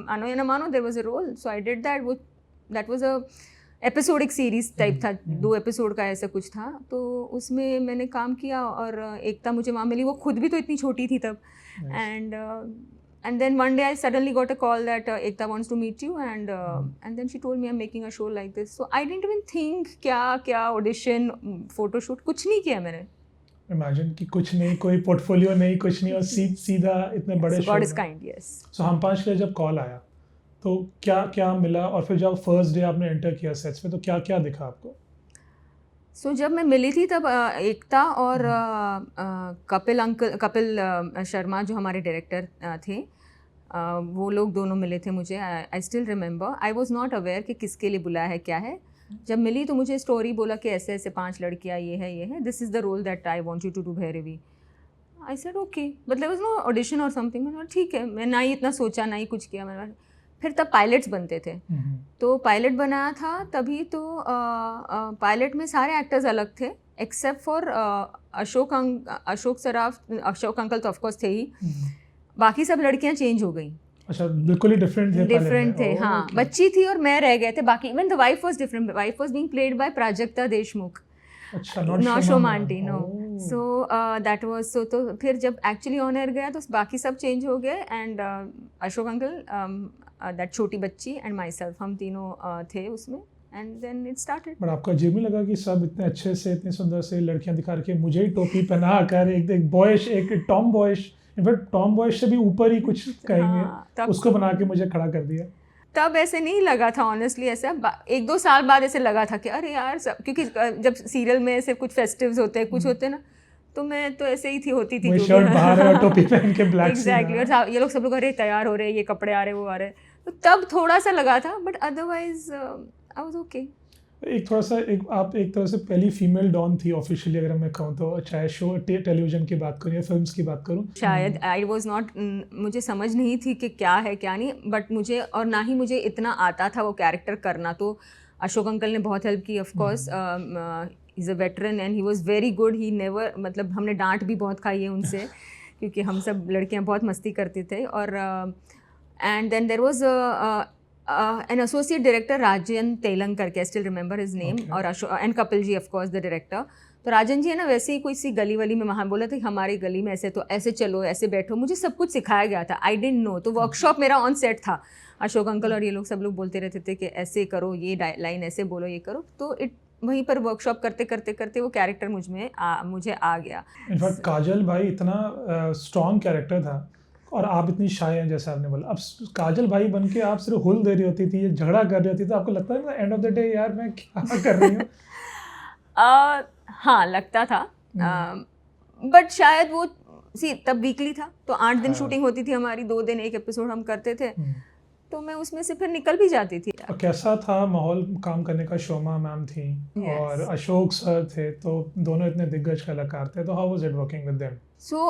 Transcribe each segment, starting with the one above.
Ano Ya Na Mano there was a role, so I did that. That was a episodic series type था, 2 episode का ऐसा कुछ था, तो उसमें मैंने काम किया और एकता मुझे वहाँ मिली, वो खुद भी तो इतनी छोटी थी तब, and then one day I suddenly got a call that Ekta wants to meet you and then she told me I'm making a show like this, so I didn't even think क्या audition, photoshoot, कुछ नहीं किया मैंने. Imagine कि कुछ नहीं, कोई portfolio नहीं, कुछ नहीं, और सीधा इतने बड़े show. God is kind, yes. So हम 5 के जब कॉल आया तो क्या क्या मिला, और फिर जब फर्स्ट डे आपने एंटर किया सेट्स पे तो क्या क्या दिखा आपको? सो जब मैं मिली थी तब एकता और कपिल शर्मा जो हमारे डायरेक्टर थे, वो लोग दोनों मिले थे मुझे. I still remember. I was not aware कि किसके लिए बुलाया है, क्या है. जब मिली तो मुझे स्टोरी बोला कि ऐसे ऐसे 5 लड़कियाँ, ये है, this is the role that I want you to do Bhairavi. I said okay, मतलब वाज नो ऑडिशन और समथिंग. मैंने ठीक है, मैं ना ही इतना सोचा, ना ही कुछ किया. मैंने फिर तब पायलट्स बनते थे, तो पायलट बनाया था तभी, तो पायलट में सारे एक्टर्स अलग थे except for Ashok Saraf. Ashok uncle तो ऑफकोर्स थे ही, बाकी सब लड़कियां चेंज हो गई. अच्छा, बिल्कुल ही डिफरेंट थे. हाँ, बच्ची थी और मैं रह गए थे. बाकी even the wife was different. Wife was being played by Prajakta Deshmukh. अच्छा, not Shoma aunty, no. So that was so. तो फिर जब एक्चुअली ऑन एयर गया तो बाकी सब चेंज हो गए एंड अशोक अंकल, दैट छोटी बच्ची एंड माई सेल्फ, हम तीनों थे उसमें, and then it started. But आपका अजीब नहीं लगा कि सब इतने अच्छे से, इतनी सुंदर से लड़कियां दिखा रही है, मुझे ही टोपी पहना कर एक बॉयश, एक Tom boyish, in fact Tom boyish से भी ऊपर ही कुछ कहेंगे, उसको बना के मुझे खड़ा कर दिया. तब ऐसे नहीं लगा था ऑनेस्टली. ऐसा 1-2 साल बाद ऐसे लगा था कि अरे यार सब, क्योंकि जब सीरियल में ऐसे कुछ फेस्टिव्स होते हैं, कुछ होते हैं ना, तो मैं तो ऐसे ही होती थी, शर्ट बाहर और टोपी पहन के ब्लैक. एग्जैक्टली. और ये लोग सब लोग अरे तैयार हो रहे हैं, ये कपड़े आ रहे, वो आ रहे, तो तब थोड़ा सा लगा था, but otherwise I was okay. आप एक तरह से पहली फीमेल डॉन थी ऑफिशियली, अगर मैं कहूँ तो, चाहे शो टेलीविजन की बात करूँ या फिल्म्स की बात करूँ. शायद आई वाज नॉट, मुझे समझ नहीं थी कि क्या है क्या नहीं, बट मुझे, और ना ही मुझे इतना आता था वो कैरेक्टर करना. तो अशोक अंकल ने बहुत हेल्प की. Of course he is a veteran and he was very good. He never, मतलब हमने डांट भी बहुत खाई है उनसे क्योंकि हम सब लड़कियां बहुत मस्ती करते थे. और and then there was an associate director, Rajan Telang करके, I still remember his name. Okay. और and Kapil ji, of course, the director. तो राजन जी है ना, वैसे ही कोई सी गली वली में वहाँ बोला था हमारी गली में ऐसे, तो ऐसे चलो, ऐसे बैठो, मुझे सब कुछ सिखाया गया था. I didn't know. तो वर्कशॉप मेरा ऑन सेट था. अशोक अंकल और ये लोग सब लोग बोलते रहते थे कि ऐसे करो, ये लाइन ऐसे बोलो, ये करो. तो वहीं पर वर्कशॉप करते करते करते वो कैरेक्टर मुझे आ गया. इनफैक्ट काजल भाई इतना स्ट्रॉन्ग कैरेक्टर था और आप इतनी शाय हैं, जैसे आपने बोला. अब काजल भाई बन के आप सिर्फ हुल दे रही होती थी, ये झगड़ा कर रही होती, तो आपको लगता है ना एंड ऑफ द डे यार मैं क्या कर रही हूँ? हाँ, लगता था. बट शायद वो तब वीकली था, तो 8 दिन शूटिंग होती थी हमारी, 2 दिन एक एपिसोड हम करते थे, तो मैं उसमें से फिर निकल भी जाती थी. और कैसा था माहौल काम करने का? शोमा मैम थी और अशोक सर थे, तो दोनों इतने दिग्गज कलाकार थे, तो how was it working with them? So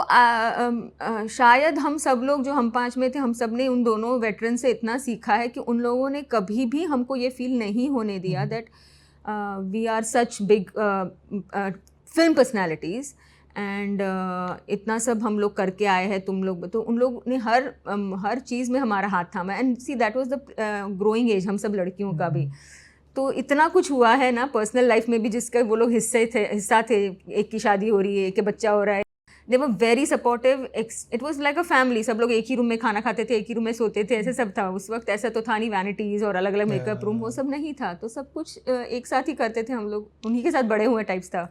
शायद हम सब लोग जो हम 5 में थे, हम सब ने उन दोनों वेटरन से इतना सीखा है कि उन लोगों ने कभी भी हमको ये फील नहीं होने दिया that we are such big film personalities and इतना सब हम लोग करके आए हैं तुम लोग. तो उन लोग ने हर चीज़ में हमारा हाथ थामा. And see that was the growing age हम सब लड़कियों का भी. तो इतना कुछ हुआ है ना पर्सनल लाइफ में भी जिसका वो लोग हिस्सा थे. एक की शादी हो रही है, एक के बच्चा हो रहा है. They were very supportive. It was like a family. सब लोग एक ही रूम में खाना खाते थे, एक ही रूम में सोते थे, ऐसे सब था. उस वक्त ऐसा तो था नहीं, वैनिटीज़ और अलग अलग मेकअप रूम, वो सब नहीं था. तो सब कुछ एक साथ ही करते थे हम लोग. उन्हीं के साथ बड़े हुए टाइप्स था.